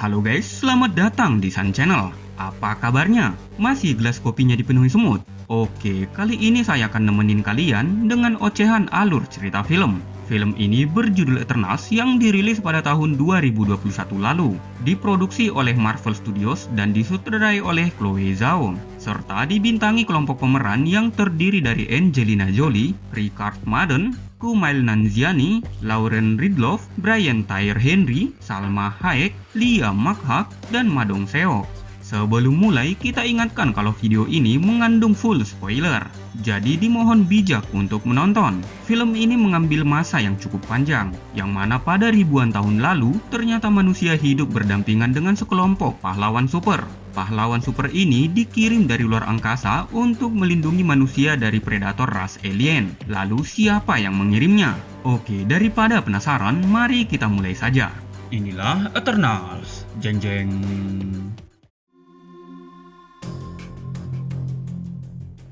Halo guys, selamat datang di Sun Channel. Apa kabarnya? Masih gelas kopinya dipenuhi semut? Oke, kali ini saya akan nemenin kalian dengan ocehan alur cerita film. Film ini berjudul Eternals yang dirilis pada tahun 2021 lalu. Diproduksi oleh Marvel Studios dan disutradarai oleh Chloe Zhao. Serta dibintangi kelompok pemeran yang terdiri dari Angelina Jolie, Richard Madden, Kumail Nanjiani, Lauren Ridloff, Brian Tyree Henry, Salma Hayek, Lia Makha, dan Ma Dong-seok. Sebelum mulai, kita ingatkan kalau video ini mengandung full spoiler. Jadi dimohon bijak untuk menonton. Film ini mengambil masa yang cukup panjang, yang mana pada ribuan tahun lalu, ternyata manusia hidup berdampingan dengan sekelompok pahlawan super. Pahlawan super ini dikirim dari luar angkasa untuk melindungi manusia dari predator ras alien. Lalu siapa yang mengirimnya? Oke, daripada penasaran, mari kita mulai saja. Inilah Eternals. Jeng jeng.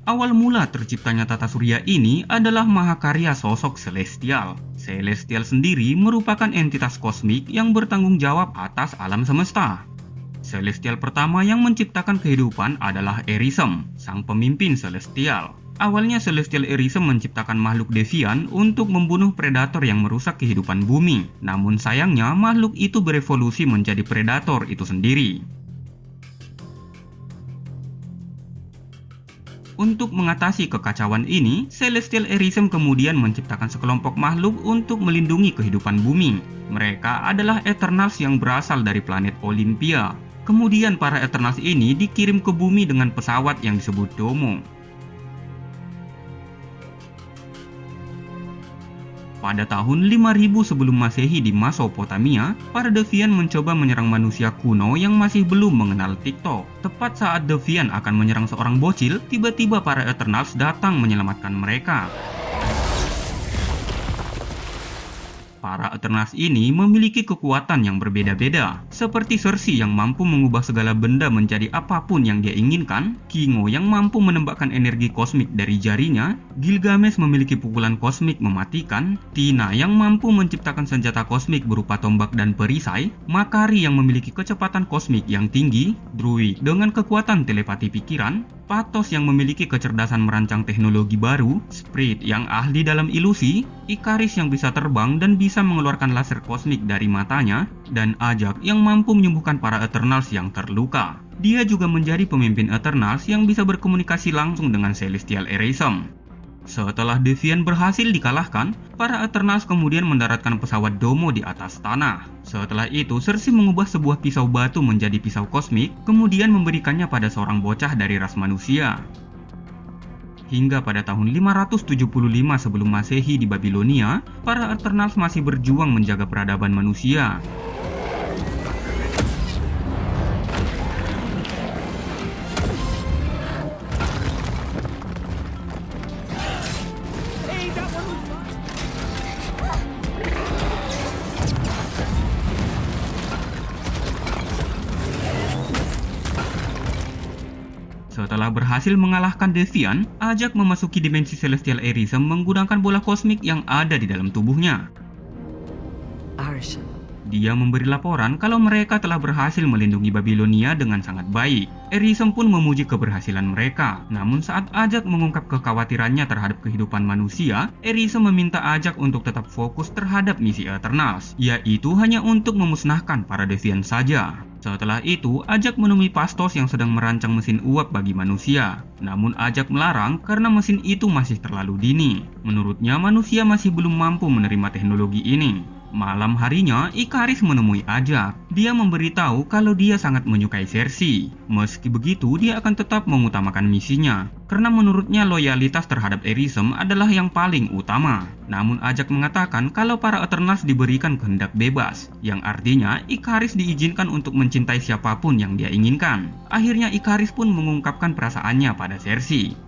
Awal mula terciptanya tata surya ini adalah mahakarya sosok Celestial. Celestial sendiri merupakan entitas kosmik yang bertanggung jawab atas alam semesta. Celestial pertama yang menciptakan kehidupan adalah Erisem, sang pemimpin Celestial. Awalnya Celestial Erisem menciptakan makhluk devian untuk membunuh predator yang merusak kehidupan bumi. Namun sayangnya makhluk itu berevolusi menjadi predator itu sendiri. Untuk mengatasi kekacauan ini, Celestial Erisem kemudian menciptakan sekelompok makhluk untuk melindungi kehidupan bumi. Mereka adalah Eternals yang berasal dari planet Olympia. Kemudian para Eternals ini dikirim ke bumi dengan pesawat yang disebut Domo. Pada tahun 5000 sebelum Masehi di Mesopotamia, para Deviant mencoba menyerang manusia kuno yang masih belum mengenal TikTok. Tepat saat Deviant akan menyerang seorang bocil, tiba-tiba para Eternals datang menyelamatkan mereka. Para Eternals ini memiliki kekuatan yang berbeda-beda, seperti Cersei yang mampu mengubah segala benda menjadi apapun yang dia inginkan, Kingo yang mampu menembakkan energi kosmik dari jarinya, Gilgamesh memiliki pukulan kosmik mematikan, Tina yang mampu menciptakan senjata kosmik berupa tombak dan perisai, Makari yang memiliki kecepatan kosmik yang tinggi, Druid dengan kekuatan telepati pikiran, Pathos yang memiliki kecerdasan merancang teknologi baru, Spirit yang ahli dalam ilusi, Ikaris yang bisa terbang dan bisa mengeluarkan laser kosmik dari matanya, dan Ajak yang mampu menyembuhkan para Eternals yang terluka. Dia juga menjadi pemimpin Eternals yang bisa berkomunikasi langsung dengan Celestial Erisem. Setelah Deviant berhasil dikalahkan, para Eternals kemudian mendaratkan pesawat Domo di atas tanah. Setelah itu, Cersei mengubah sebuah pisau batu menjadi pisau kosmik, kemudian memberikannya pada seorang bocah dari ras manusia. Hingga pada tahun 575 sebelum Masehi di Babilonia, para Eternals masih berjuang menjaga peradaban manusia. Setelah berhasil mengalahkan Deviant, Ajak memasuki dimensi Celestial Erisem menggunakan bola kosmik yang ada di dalam tubuhnya. Dia memberi laporan kalau mereka telah berhasil melindungi Babilonia dengan sangat baik. Erisem pun memuji keberhasilan mereka. Namun saat Ajak mengungkap kekhawatirannya terhadap kehidupan manusia, Erisem meminta Ajak untuk tetap fokus terhadap misi Eternals, yaitu hanya untuk memusnahkan para Deviant saja. Setelah itu, Ajak menemui Pathos yang sedang merancang mesin uap bagi manusia. Namun Ajak melarang karena mesin itu masih terlalu dini. Menurutnya manusia masih belum mampu menerima teknologi ini. Malam harinya, Ikaris menemui Ajak. Dia memberitahu kalau dia sangat menyukai Cersei. Meski begitu, dia akan tetap mengutamakan misinya, karena menurutnya loyalitas terhadap Erisem adalah yang paling utama. Namun Ajak mengatakan kalau para Eternals diberikan kehendak bebas, yang artinya Ikaris diizinkan untuk mencintai siapapun yang dia inginkan. Akhirnya Ikaris pun mengungkapkan perasaannya pada Cersei.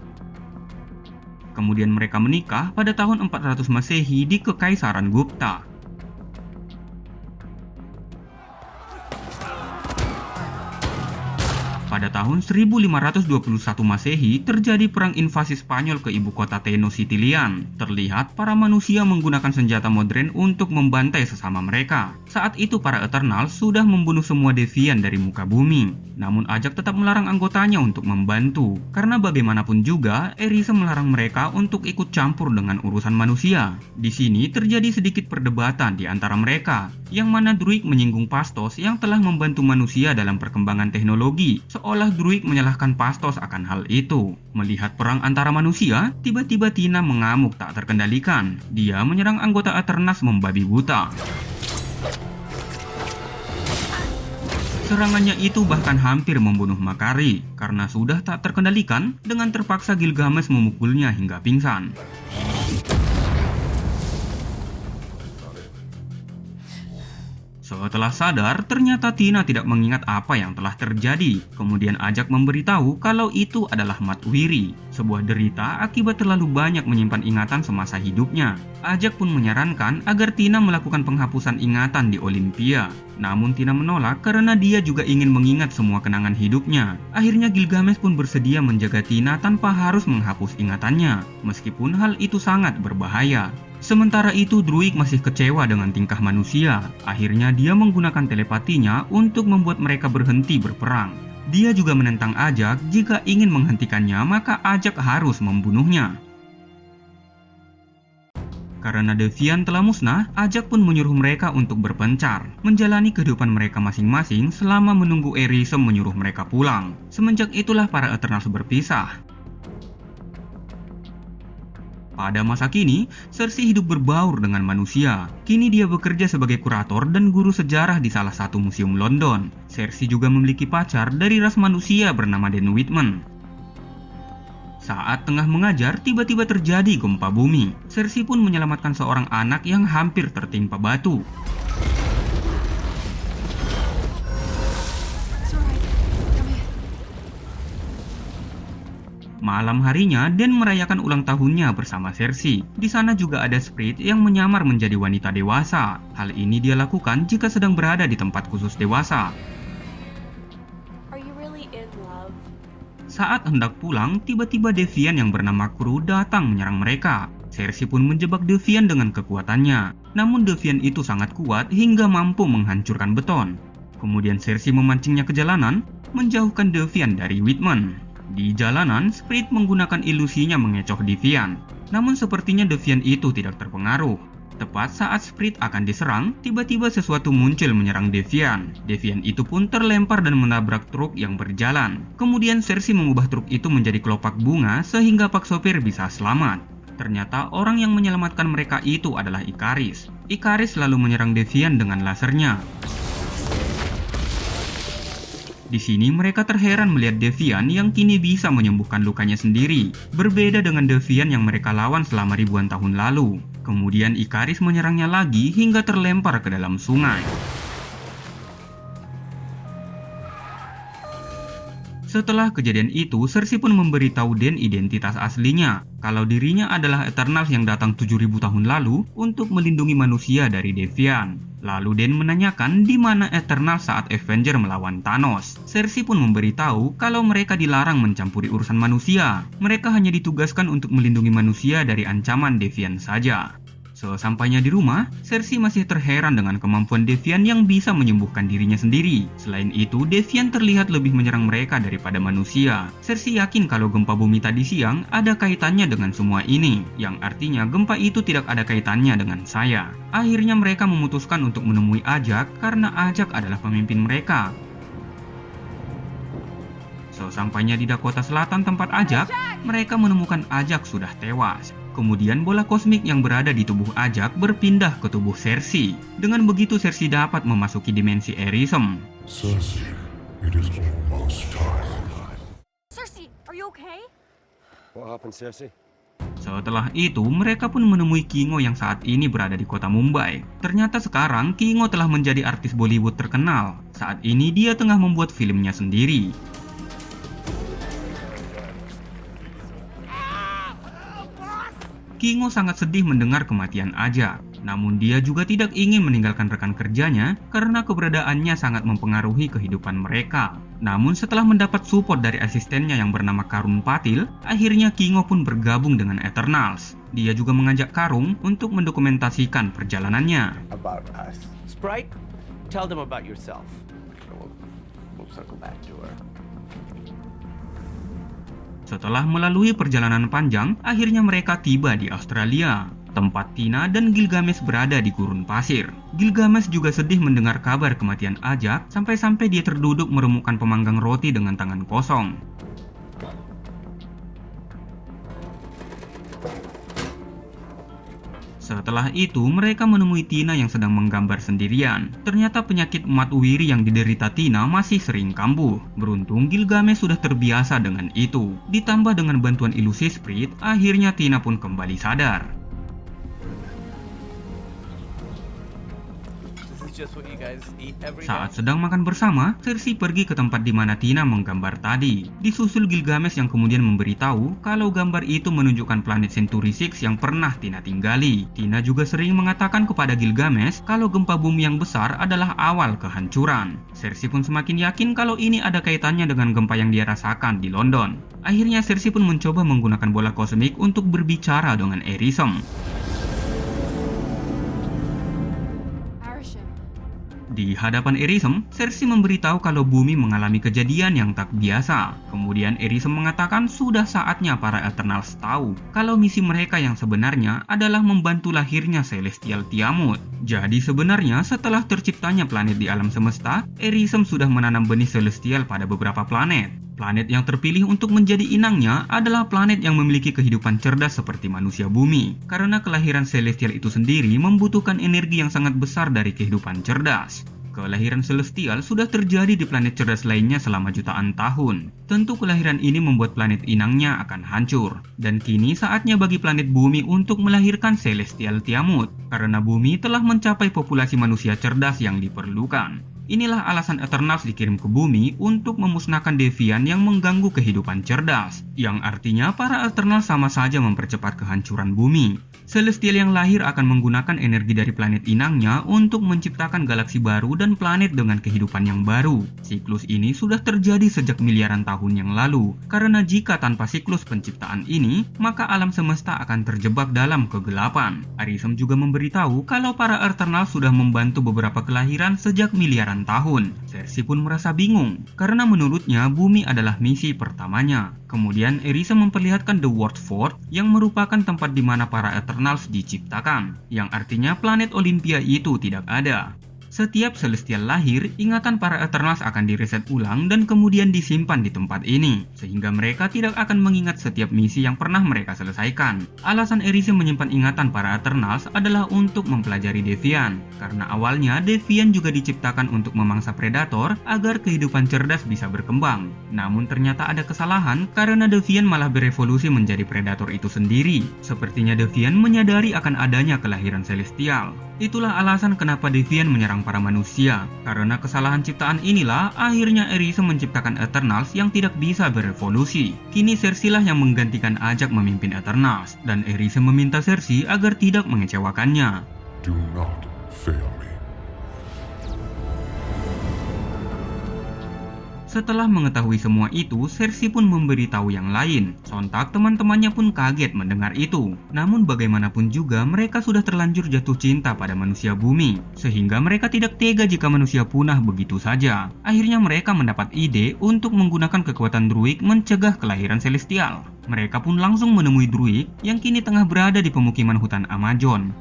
Kemudian mereka menikah pada tahun 400 Masehi di Kekaisaran Gupta. Pada tahun 1521 Masehi, terjadi perang invasi Spanyol ke ibu kota Tenochtitlan. Terlihat para manusia menggunakan senjata modern untuk membantai sesama mereka. Saat itu para Eternals sudah membunuh semua Deviant dari muka bumi. Namun Ajak tetap melarang anggotanya untuk membantu, karena bagaimanapun juga Aerisem melarang mereka untuk ikut campur dengan urusan manusia. Di sini terjadi sedikit perdebatan di antara mereka, yang mana Druig menyinggung Phastos yang telah membantu manusia dalam perkembangan teknologi, seolah Druig menyalahkan Phastos akan hal itu. Melihat perang antara manusia, tiba-tiba Tina mengamuk tak terkendalikan. Dia menyerang anggota Eternals membabi buta. Serangannya itu bahkan hampir membunuh Makari, karena sudah tak terkendalikan, dengan terpaksa Gilgamesh memukulnya hingga pingsan. Setelah sadar, ternyata Tina tidak mengingat apa yang telah terjadi. Kemudian Ajak memberitahu kalau itu adalah Matwiri, sebuah derita akibat terlalu banyak menyimpan ingatan semasa hidupnya. Ajak pun menyarankan agar Tina melakukan penghapusan ingatan di Olympia. Namun Tina menolak karena dia juga ingin mengingat semua kenangan hidupnya. Akhirnya Gilgamesh pun bersedia menjaga Tina tanpa harus menghapus ingatannya, meskipun hal itu sangat berbahaya. Sementara itu Druig masih kecewa dengan tingkah manusia. Akhirnya dia menggunakan telepatinya untuk membuat mereka berhenti berperang. Dia juga menentang Ajak, jika ingin menghentikannya maka Ajak harus membunuhnya. Karena Deviant telah musnah, Ajak pun menyuruh mereka untuk berpencar, menjalani kehidupan mereka masing-masing selama menunggu Aerisem menyuruh mereka pulang. Semenjak itulah para Eternals berpisah. Pada masa kini, Cersei hidup berbaur dengan manusia. Kini dia bekerja sebagai kurator dan guru sejarah di salah satu museum London. Cersei juga memiliki pacar dari ras manusia bernama Dan Whitman. Saat tengah mengajar, tiba-tiba terjadi gempa bumi. Cersei pun menyelamatkan seorang anak yang hampir tertimpa batu. Malam harinya, Dan merayakan ulang tahunnya bersama Cersei. Di sana juga ada Sprit yang menyamar menjadi wanita dewasa. Hal ini dia lakukan jika sedang berada di tempat khusus dewasa. Saat hendak pulang, tiba-tiba Deviant yang bernama Kru datang menyerang mereka. Cersei pun menjebak Deviant dengan kekuatannya. Namun Deviant itu sangat kuat hingga mampu menghancurkan beton. Kemudian Cersei memancingnya ke jalanan, menjauhkan Deviant dari Whitman. Di jalanan, Sprit menggunakan ilusinya mengecoh Deviant. Namun sepertinya Deviant itu tidak terpengaruh. Tepat saat Sprit akan diserang, tiba-tiba sesuatu muncul menyerang Deviant. Deviant itu pun terlempar dan menabrak truk yang berjalan. Kemudian Cersei mengubah truk itu menjadi kelopak bunga sehingga pak sopir bisa selamat. Ternyata orang yang menyelamatkan mereka itu adalah Ikaris. Ikaris lalu menyerang Deviant dengan lasernya. Di sini mereka terheran melihat Deviant yang kini bisa menyembuhkan lukanya sendiri, berbeda dengan Deviant yang mereka lawan selama ribuan tahun lalu. Kemudian Ikaris menyerangnya lagi hingga terlempar ke dalam sungai. Setelah kejadian itu, Cersei pun memberitahu Dan identitas aslinya, kalau dirinya adalah Eternals yang datang 7.000 tahun lalu untuk melindungi manusia dari Deviant. Lalu Dan menanyakan di mana Eternals saat Avenger melawan Thanos. Cersei pun memberitahu kalau mereka dilarang mencampuri urusan manusia. Mereka hanya ditugaskan untuk melindungi manusia dari ancaman Deviant saja. Sesampainya di rumah, Cersei masih terheran dengan kemampuan Deviant yang bisa menyembuhkan dirinya sendiri. Selain itu, Deviant terlihat lebih menyerang mereka daripada manusia. Cersei yakin kalau gempa bumi tadi siang ada kaitannya dengan semua ini, yang artinya gempa itu tidak ada kaitannya dengan saya. Akhirnya mereka memutuskan untuk menemui Ajak karena Ajak adalah pemimpin mereka. Sesampainya di Dakota Selatan tempat Ajak, mereka menemukan Ajak sudah tewas. Kemudian bola kosmik yang berada di tubuh Ajak berpindah ke tubuh Cersei. Dengan begitu Cersei dapat memasuki dimensi Aerisem. Cersei, it is almost time. Cersei, are you okay? What happened, Cersei? Setelah itu, mereka pun menemui Kingo yang saat ini berada di kota Mumbai. Ternyata sekarang Kingo telah menjadi artis Bollywood terkenal. Saat ini dia tengah membuat filmnya sendiri. Kingo sangat sedih mendengar kematian Ajak. Namun dia juga tidak ingin meninggalkan rekan kerjanya karena keberadaannya sangat mempengaruhi kehidupan mereka. Namun setelah mendapat support dari asistennya yang bernama Karun Patil, akhirnya Kingo pun bergabung dengan Eternals. Dia juga mengajak Karung untuk mendokumentasikan perjalanannya. About us. Sprite, tell them about yourself. We'll circle back to her. Setelah melalui perjalanan panjang, akhirnya mereka tiba di Australia, tempat Tina dan Gilgamesh berada di gurun pasir. Gilgamesh juga sedih mendengar kabar kematian Ajak, sampai-sampai dia terduduk meremukkan pemanggang roti dengan tangan kosong. Setelah itu, mereka menemui Tina yang sedang menggambar sendirian. Ternyata penyakit emat wiri yang diderita Tina masih sering kambuh. Beruntung Gilgamesh sudah terbiasa dengan itu. Ditambah dengan bantuan ilusi Sprite, akhirnya Tina pun kembali sadar. Just what you guys eat every day. Saat sedang makan bersama, Cersei pergi ke tempat di mana Tina menggambar tadi. Disusul Gilgamesh yang kemudian memberitahu kalau gambar itu menunjukkan planet Century 6 yang pernah Tina tinggali. Tina juga sering mengatakan kepada Gilgamesh kalau gempa bumi yang besar adalah awal kehancuran. Cersei pun semakin yakin kalau ini ada kaitannya dengan gempa yang dia rasakan di London. Akhirnya Cersei pun mencoba menggunakan bola kosmik untuk berbicara dengan Arishem. Di hadapan Arishem, Cersei memberitahu kalau bumi mengalami kejadian yang tak biasa. Kemudian Arishem mengatakan sudah saatnya para Eternals tahu kalau misi mereka yang sebenarnya adalah membantu lahirnya Celestial Tiamut. Jadi sebenarnya setelah terciptanya planet di alam semesta, Arishem sudah menanam benih Celestial pada beberapa planet. Planet yang terpilih untuk menjadi inangnya adalah planet yang memiliki kehidupan cerdas seperti manusia bumi. Karena kelahiran Celestial itu sendiri membutuhkan energi yang sangat besar dari kehidupan cerdas. Kelahiran Celestial sudah terjadi di planet cerdas lainnya selama jutaan tahun. Tentu kelahiran ini membuat planet inangnya akan hancur. Dan kini saatnya bagi planet bumi untuk melahirkan Celestial Tiamut. Karena bumi telah mencapai populasi manusia cerdas yang diperlukan. Inilah alasan Eternals dikirim ke bumi untuk memusnahkan Deviant yang mengganggu kehidupan cerdas. Yang artinya para Eternals sama saja mempercepat kehancuran bumi. Celestial yang lahir akan menggunakan energi dari planet inangnya untuk menciptakan galaksi baru dan planet dengan kehidupan yang baru. Siklus ini sudah terjadi sejak miliaran tahun yang lalu. Karena jika tanpa siklus penciptaan ini, maka alam semesta akan terjebak dalam kegelapan. Arishem juga memberitahu kalau para Eternals sudah membantu beberapa kelahiran sejak miliaran tahun. Cersei pun merasa bingung, karena menurutnya bumi adalah misi pertamanya. Kemudian Arishem memperlihatkan The World Fort yang merupakan tempat di mana para Eternals diciptakan, yang artinya planet Olympia itu tidak ada. Setiap Celestial lahir, ingatan para Eternals akan direset ulang dan kemudian disimpan di tempat ini, sehingga mereka tidak akan mengingat setiap misi yang pernah mereka selesaikan. Alasan Arishem menyimpan ingatan para Eternals adalah untuk mempelajari Deviant, karena awalnya Deviant juga diciptakan untuk memangsa predator agar kehidupan cerdas bisa berkembang. Namun ternyata ada kesalahan karena Deviant malah berevolusi menjadi predator itu sendiri. Sepertinya Deviant menyadari akan adanya kelahiran Celestial. Itulah alasan kenapa Deviant menyerang para manusia. Karena kesalahan ciptaan inilah akhirnya Arishem menciptakan Eternals yang tidak bisa berevolusi. Kini Cersei lah yang menggantikan Ajak memimpin Eternals, dan Arishem meminta Cersei agar tidak mengecewakannya. Do not fail me. Setelah mengetahui semua itu, Cersei pun memberitahu yang lain. Sontak teman-temannya pun kaget mendengar itu. Namun bagaimanapun juga mereka sudah terlanjur jatuh cinta pada manusia bumi. Sehingga mereka tidak tega jika manusia punah begitu saja. Akhirnya mereka mendapat ide untuk menggunakan kekuatan Druid mencegah kelahiran Celestial. Mereka pun langsung menemui Druid yang kini tengah berada di pemukiman hutan Amazon.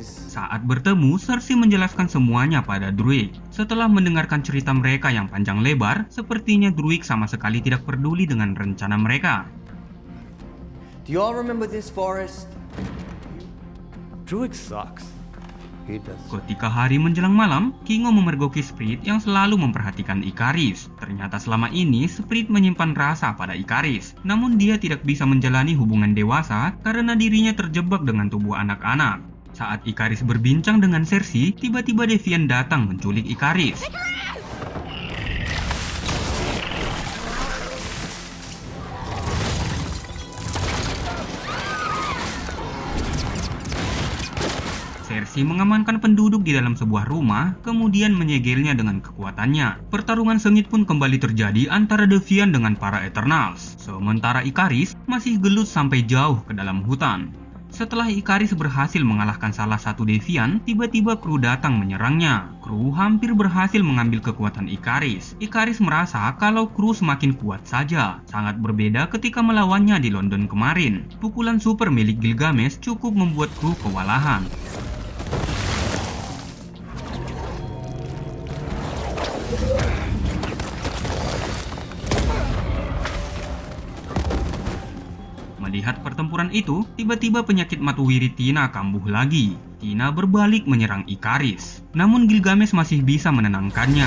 Saat bertemu, Cersei menjelaskan semuanya pada Druid. Setelah mendengarkan cerita mereka yang panjang lebar, sepertinya Druid sama sekali tidak peduli dengan rencana mereka. Do you all remember this forest? Druid sucks. He does. Ketika hari menjelang malam, Kingo memergoki Sprite yang selalu memperhatikan Ikaris. Ternyata selama ini Sprite menyimpan rasa pada Ikaris. Namun dia tidak bisa menjalani hubungan dewasa karena dirinya terjebak dengan tubuh anak-anak. Saat Ikaris berbincang dengan Cersei, tiba-tiba Deviant datang menculik Ikaris. Cersei mengamankan penduduk di dalam sebuah rumah, kemudian menyegelnya dengan kekuatannya. Pertarungan sengit pun kembali terjadi antara Deviant dengan para Eternals. Sementara Ikaris masih gelut sampai jauh ke dalam hutan. Setelah Ikaris berhasil mengalahkan salah satu Deviant, tiba-tiba kru datang menyerangnya. Kru hampir berhasil mengambil kekuatan Ikaris. Ikaris merasa kalau kru semakin kuat saja. Sangat berbeda ketika melawannya di London kemarin. Pukulan super milik Gilgamesh cukup membuat kru kewalahan. Melihat pertempuran itu, tiba-tiba penyakit matuwiri Tina kambuh lagi. Tina berbalik menyerang Ikaris. Namun Gilgamesh masih bisa menenangkannya.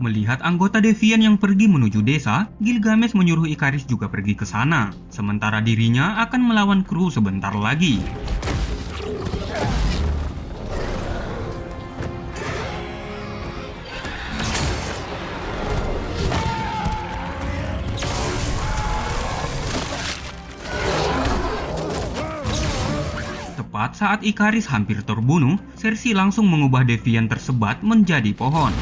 Melihat anggota Deviant yang pergi menuju desa, Gilgamesh menyuruh Ikaris juga pergi ke sana. Sementara dirinya akan melawan kru sebentar lagi. Tepat saat Ikaris hampir terbunuh, Cersei langsung mengubah Deviant tersebat menjadi pohon.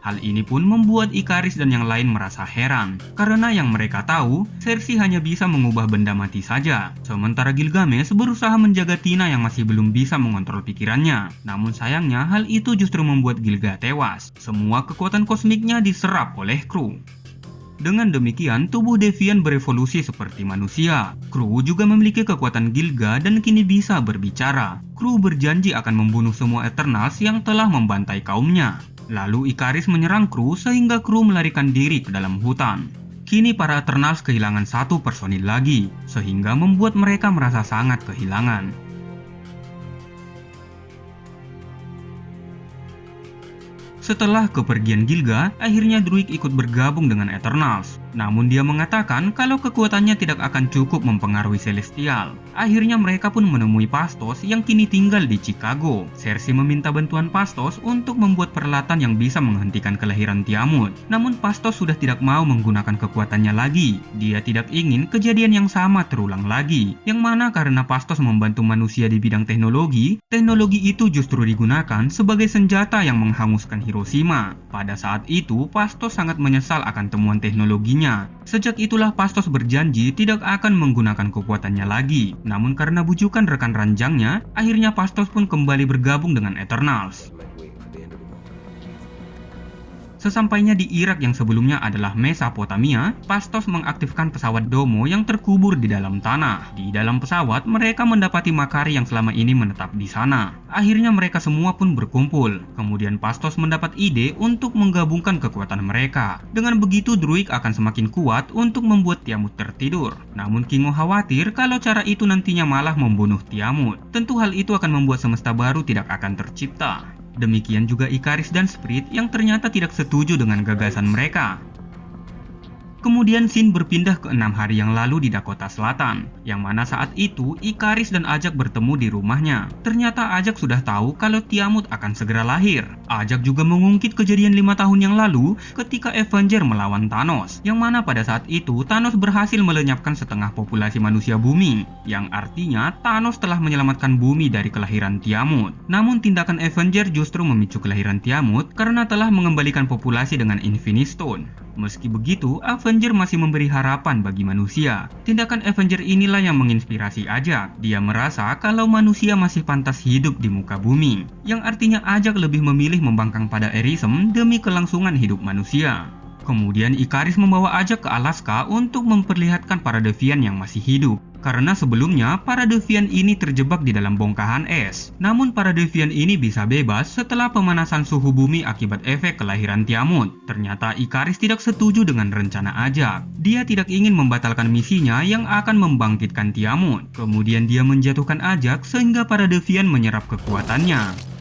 Hal ini pun membuat Ikaris dan yang lain merasa heran, karena yang mereka tahu, Cersei hanya bisa mengubah benda mati saja. Sementara Gilgamesh berusaha menjaga Tina yang masih belum bisa mengontrol pikirannya. Namun sayangnya hal itu justru membuat Gilga tewas. Semua kekuatan kosmiknya diserap oleh kru. Dengan demikian, tubuh Deviant berevolusi seperti manusia. Kru juga memiliki kekuatan Gilga dan kini bisa berbicara. Kru berjanji akan membunuh semua Eternals yang telah membantai kaumnya. Lalu Ikaris menyerang kru sehingga kru melarikan diri ke dalam hutan. Kini para Eternals kehilangan satu personil lagi, sehingga membuat mereka merasa sangat kehilangan. Setelah kepergian Gilga, akhirnya Druig ikut bergabung dengan Eternals. Namun dia mengatakan kalau kekuatannya tidak akan cukup mempengaruhi Celestial. Akhirnya mereka pun menemui Phastos yang kini tinggal di Chicago. Cersei meminta bantuan Phastos untuk membuat peralatan yang bisa menghentikan kelahiran Tiamut. Namun Phastos sudah tidak mau menggunakan kekuatannya lagi. Dia tidak ingin kejadian yang sama terulang lagi. Yang mana karena Phastos membantu manusia di bidang teknologi, teknologi itu justru digunakan sebagai senjata yang menghanguskan Hiroshima. Pada saat itu, Phastos sangat menyesal akan temuan teknologinya. Sejak itulah Phastos berjanji tidak akan menggunakan kekuatannya lagi. Namun karena bujukan rekan ranjangnya, akhirnya Phastos pun kembali bergabung dengan Eternals. Sesampainya di Irak yang sebelumnya adalah Mesopotamia, Phastos mengaktifkan pesawat Domo yang terkubur di dalam tanah. Di dalam pesawat, mereka mendapati Makari yang selama ini menetap di sana. Akhirnya mereka semua pun berkumpul. Kemudian Phastos mendapat ide untuk menggabungkan kekuatan mereka. Dengan begitu Druig akan semakin kuat untuk membuat Tiamut tertidur. Namun Kingo khawatir kalau cara itu nantinya malah membunuh Tiamut. Tentu hal itu akan membuat semesta baru tidak akan tercipta. Demikian juga Ikaris dan Spirit yang ternyata tidak setuju dengan gagasan mereka. Kemudian Shin berpindah ke 6 hari yang lalu di Dakota Selatan, yang mana saat itu Ikaris dan Ajak bertemu di rumahnya. Ternyata Ajak sudah tahu kalau Tiamut akan segera lahir. Ajak juga mengungkit kejadian 5 tahun yang lalu ketika Avenger melawan Thanos, yang mana pada saat itu Thanos berhasil melenyapkan setengah populasi manusia bumi, yang artinya Thanos telah menyelamatkan bumi dari kelahiran Tiamut. Namun tindakan Avenger justru memicu kelahiran Tiamut karena telah mengembalikan populasi dengan Infinity Stone. Meski begitu, Avenger masih memberi harapan bagi manusia. Tindakan Avenger inilah yang menginspirasi Ajak. Dia merasa kalau manusia masih pantas hidup di muka bumi, yang artinya Ajak lebih memilih membangkang pada Aerism demi kelangsungan hidup manusia. Kemudian Ikaris membawa Ajak ke Alaska untuk memperlihatkan para Deviant yang masih hidup. Karena sebelumnya para Deviant ini terjebak di dalam bongkahan es. Namun para Deviant ini bisa bebas setelah pemanasan suhu bumi akibat efek kelahiran Tiamut. Ternyata Ikaris tidak setuju dengan rencana Ajak. Dia tidak ingin membatalkan misinya yang akan membangkitkan Tiamut. Kemudian dia menjatuhkan Ajak sehingga para Deviant menyerap kekuatannya.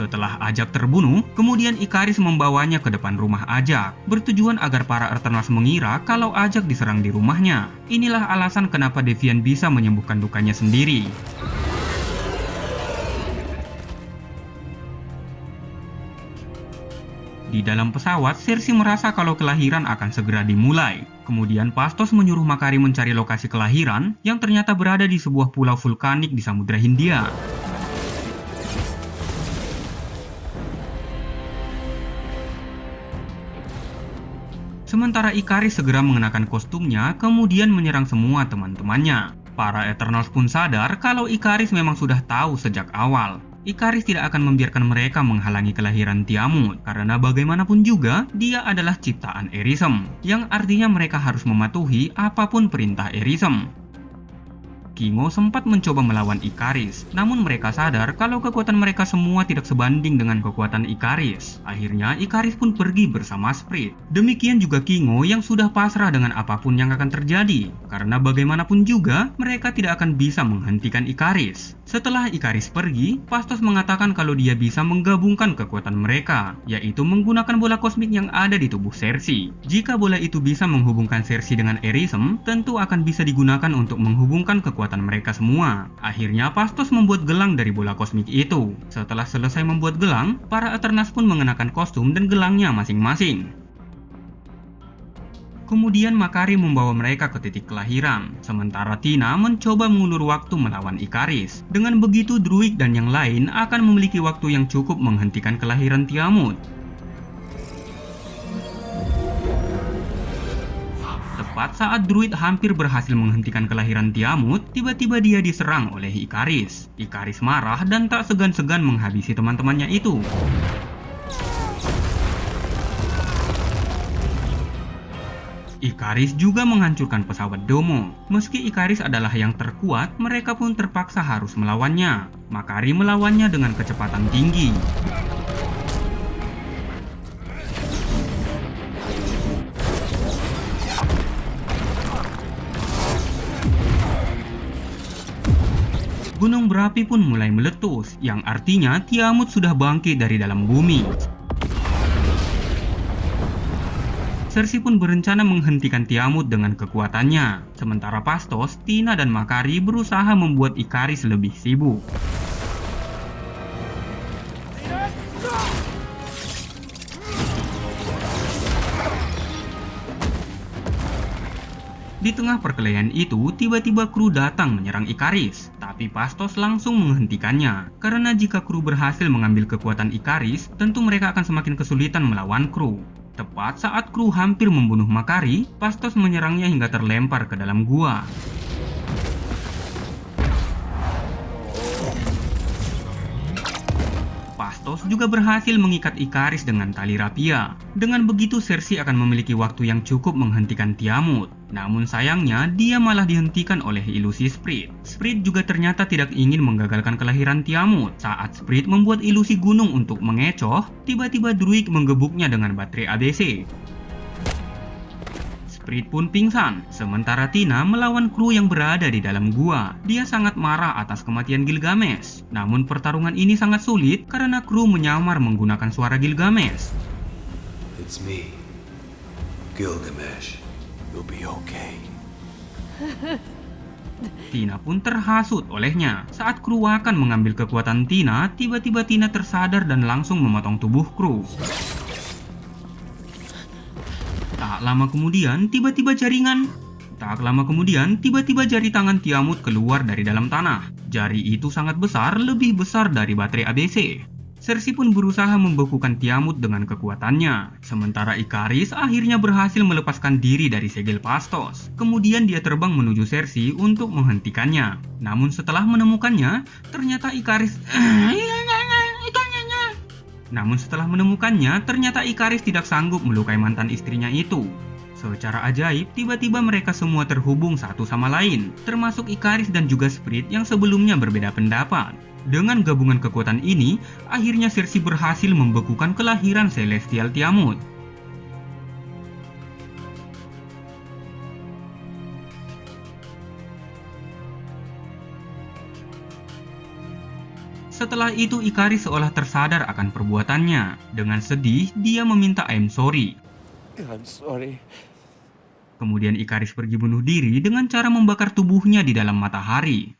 Setelah Ajak terbunuh, kemudian Ikaris membawanya ke depan rumah Ajak, bertujuan agar para Eternals mengira kalau Ajak diserang di rumahnya. Inilah alasan kenapa Deviant bisa menyembuhkan lukanya sendiri. Di dalam pesawat, Cersei merasa kalau kelahiran akan segera dimulai. Kemudian Phastos menyuruh Makari mencari lokasi kelahiran yang ternyata berada di sebuah pulau vulkanik di Samudra Hindia. Sementara Ikaris segera mengenakan kostumnya, kemudian menyerang semua teman-temannya. Para Eternals pun sadar kalau Ikaris memang sudah tahu sejak awal. Ikaris tidak akan membiarkan mereka menghalangi kelahiran Tiamut, karena bagaimanapun juga dia adalah ciptaan Erisem, yang artinya mereka harus mematuhi apapun perintah Erisem. Kingo sempat mencoba melawan Ikaris, namun mereka sadar kalau kekuatan mereka semua tidak sebanding dengan kekuatan Ikaris. Akhirnya Ikaris pun pergi bersama Sprit. Demikian juga Kingo yang sudah pasrah dengan apapun yang akan terjadi, karena bagaimanapun juga mereka tidak akan bisa menghentikan Ikaris. Setelah Ikaris pergi, Phastos mengatakan kalau dia bisa menggabungkan kekuatan mereka, yaitu menggunakan bola kosmik yang ada di tubuh Cersei. Jika bola itu bisa menghubungkan Cersei dengan Erisem, tentu akan bisa digunakan untuk menghubungkan kekuatan mereka semua. Akhirnya Phastos membuat gelang dari bola kosmik itu. Setelah selesai membuat gelang, para Eternals pun mengenakan kostum dan gelangnya masing-masing. Kemudian Makari membawa mereka ke titik kelahiran, sementara Tina mencoba mengulur waktu melawan Ikaris. Dengan begitu Druig dan yang lain akan memiliki waktu yang cukup menghentikan kelahiran Tiamut. Tepat saat Druid hampir berhasil menghentikan kelahiran Tiamut, tiba-tiba dia diserang oleh Ikaris. Ikaris marah dan tak segan-segan menghabisi teman-temannya itu. Ikaris juga menghancurkan pesawat Domo. Meski Ikaris adalah yang terkuat, mereka pun terpaksa harus melawannya. Makari melawannya dengan kecepatan tinggi. Gunung berapi pun mulai meletus, yang artinya Tiamut sudah bangkit dari dalam bumi. Cersei pun berencana menghentikan Tiamut dengan kekuatannya, sementara Phastos, Tina, dan Makari berusaha membuat Ikaris lebih sibuk. Di tengah perkelahian itu, tiba-tiba kru datang menyerang Ikaris, tapi Phastos langsung menghentikannya, karena jika kru berhasil mengambil kekuatan Ikaris, tentu mereka akan semakin kesulitan melawan kru. Tepat saat kru hampir membunuh Makari, Phastos menyerangnya hingga terlempar ke dalam gua. Phastos juga berhasil mengikat Ikaris dengan tali rapia. Dengan begitu Cersei akan memiliki waktu yang cukup menghentikan Tiamut. Namun sayangnya dia malah dihentikan oleh ilusi Sprit. Sprit juga ternyata tidak ingin menggagalkan kelahiran Tiamut. Saat Sprit membuat ilusi gunung untuk mengecoh, tiba-tiba Druig menggebuknya dengan baterai ABC. Sprit pun pingsan, sementara Tina melawan kru yang berada di dalam gua. Dia sangat marah atas kematian Gilgamesh. Namun pertarungan ini sangat sulit karena kru menyamar menggunakan suara Gilgamesh. It's me, Gilgamesh. You'll be okay. Tina pun terhasut olehnya. Saat kru akan mengambil kekuatan Tina, tiba-tiba Tina tersadar dan langsung memotong tubuh kru. Tak lama kemudian, tiba-tiba jari tangan Tiamut keluar dari dalam tanah. Jari itu sangat besar, lebih besar dari baterai ABC. Cersei pun berusaha membekukan Tiamut dengan kekuatannya. Sementara Ikaris akhirnya berhasil melepaskan diri dari segel Phastos. Kemudian dia terbang menuju Cersei untuk menghentikannya. Namun setelah menemukannya, ternyata Ikaris tidak sanggup melukai mantan istrinya itu. Secara ajaib, tiba-tiba mereka semua terhubung satu sama lain, termasuk Ikaris dan juga Sprit yang sebelumnya berbeda pendapat. Dengan gabungan kekuatan ini, akhirnya Cersei berhasil membekukan kelahiran Celestial Tiamut. Setelah itu Ikaris seolah tersadar akan perbuatannya. Dengan sedih, dia meminta I'm sorry. I'm sorry. Kemudian Ikaris pergi bunuh diri dengan cara membakar tubuhnya di dalam matahari.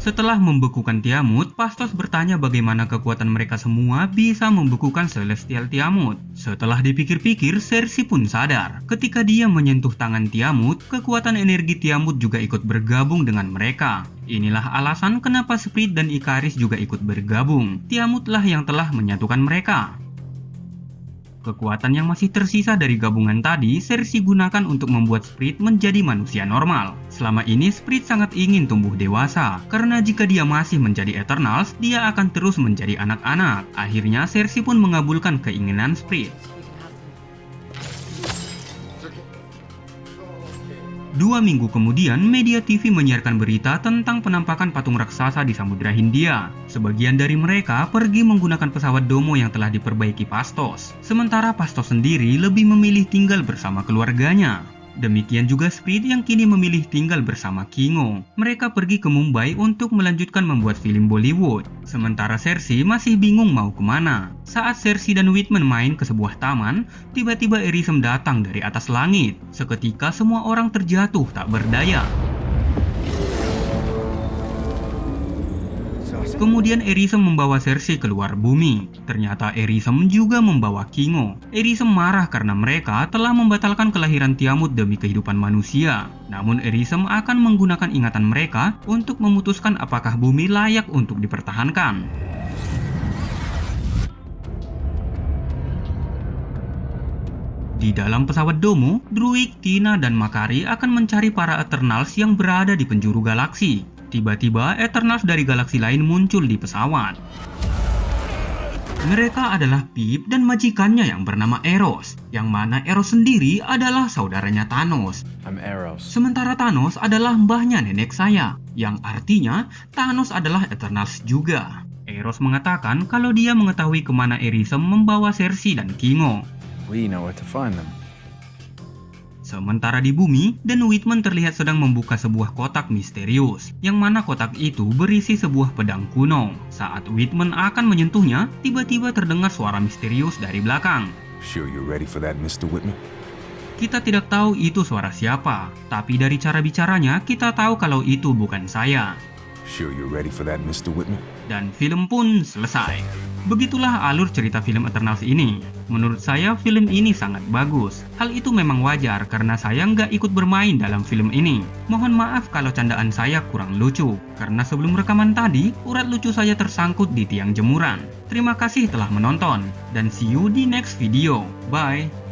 Setelah membekukan Tiamut, Phastos bertanya bagaimana kekuatan mereka semua bisa membekukan Celestial Tiamut. Setelah dipikir-pikir, Cersei pun sadar. Ketika dia menyentuh tangan Tiamut, kekuatan energi Tiamut juga ikut bergabung dengan mereka. Inilah alasan kenapa Spirit dan Ikaris juga ikut bergabung. Tiamutlah yang telah menyatukan mereka. Kekuatan yang masih tersisa dari gabungan tadi, Cersei gunakan untuk membuat Spirit menjadi manusia normal. Selama ini, Spirit sangat ingin tumbuh dewasa, karena jika dia masih menjadi Eternals, dia akan terus menjadi anak-anak. Akhirnya, Cersei pun mengabulkan keinginan Spirit. 2 minggu kemudian, media TV menyiarkan berita tentang penampakan patung raksasa di Samudra Hindia. Sebagian dari mereka pergi menggunakan pesawat Domo yang telah diperbaiki Phastos. Sementara Phastos sendiri lebih memilih tinggal bersama keluarganya. Demikian juga Spirit yang kini memilih tinggal bersama Kingo. Mereka pergi ke Mumbai untuk melanjutkan membuat film Bollywood. Sementara Cersei masih bingung mau kemana. Saat Cersei dan Whitman main ke sebuah taman, tiba-tiba Aerisem datang dari atas langit. Seketika semua orang terjatuh tak berdaya. Kemudian Aerisem membawa Cersei keluar bumi. Ternyata Aerisem juga membawa Kingo. Aerisem marah karena mereka telah membatalkan kelahiran Tiamut demi kehidupan manusia. Namun Aerisem akan menggunakan ingatan mereka untuk memutuskan apakah bumi layak untuk dipertahankan. Di dalam pesawat Domo, Druig, Tina, dan Makari akan mencari para Eternals yang berada di penjuru galaksi. Tiba-tiba, Eternals dari galaksi lain muncul di pesawat. Mereka adalah Pip dan majikannya yang bernama Eros, yang mana Eros sendiri adalah saudaranya Thanos. I'm Eros. Sementara Thanos adalah mbahnya nenek saya, yang artinya Thanos adalah Eternals juga. Eros mengatakan kalau dia mengetahui kemana Aerisem membawa Cersei dan Kingo. We know where to find them. Sementara di bumi, Dan Whitman terlihat sedang membuka sebuah kotak misterius, yang mana kotak itu berisi sebuah pedang kuno. Saat Whitman akan menyentuhnya, tiba-tiba terdengar suara misterius dari belakang. Sure you're ready for that, Mr. Whitman? Kita tidak tahu itu suara siapa, tapi dari cara bicaranya kita tahu kalau itu bukan saya. Sure you're ready for that, Mr. Whitman? Dan film pun selesai. Begitulah alur cerita film Eternals ini. Menurut saya film ini sangat bagus. Hal itu memang wajar karena saya nggak ikut bermain dalam film ini. Mohon maaf kalau candaan saya kurang lucu, karena sebelum rekaman tadi, urat lucu saya tersangkut di tiang jemuran. Terima kasih telah menonton, dan see you di next video. Bye!